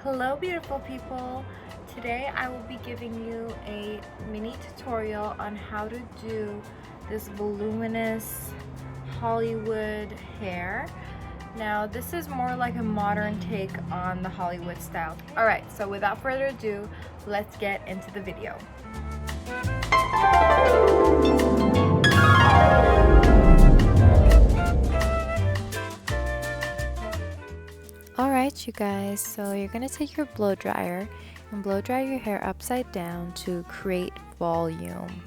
Hello beautiful people! Today I will be giving you a mini tutorial on how to do this voluminous Hollywood hair. Now this is more like a modern take on the Hollywood style. Alright, so without further ado, let's get into the video. Alright you guys, so you're going to take your blow dryer and blow dry your hair upside down to create volume.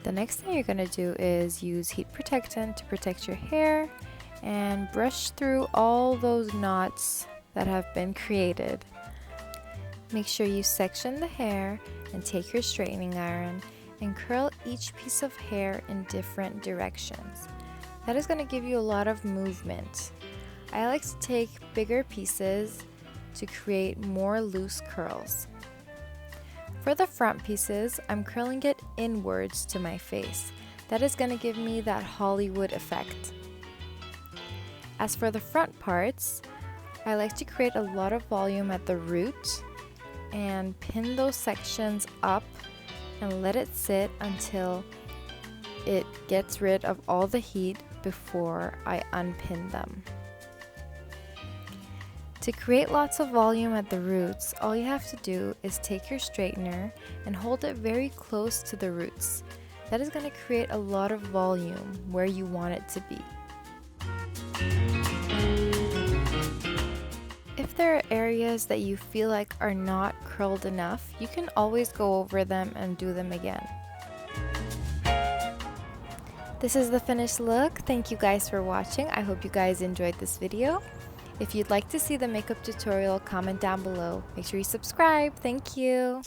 The next thing you're going to do is use heat protectant to protect your hair and brush through all those knots that have been created. Make sure you section the hair and take your straightening iron and curl each piece of hair in different directions. That is going to give you a lot of movement. I like to take bigger pieces to create more loose curls. For the front pieces, I'm curling it inwards to my face. That is going to give me that Hollywood effect. As for the front parts, I like to create a lot of volume at the root and pin those sections up and let it sit until it gets rid of all the heat before I unpin them. To create lots of volume at the roots, all you have to do is take your straightener and hold it very close to the roots. That is going to create a lot of volume where you want it to be. If there are areas that you feel like are not curled enough, you can always go over them and do them again. This is the finished look. Thank you guys for watching. I hope you guys enjoyed this video. If you'd like to see the makeup tutorial, comment down below. Make sure you subscribe. Thank you.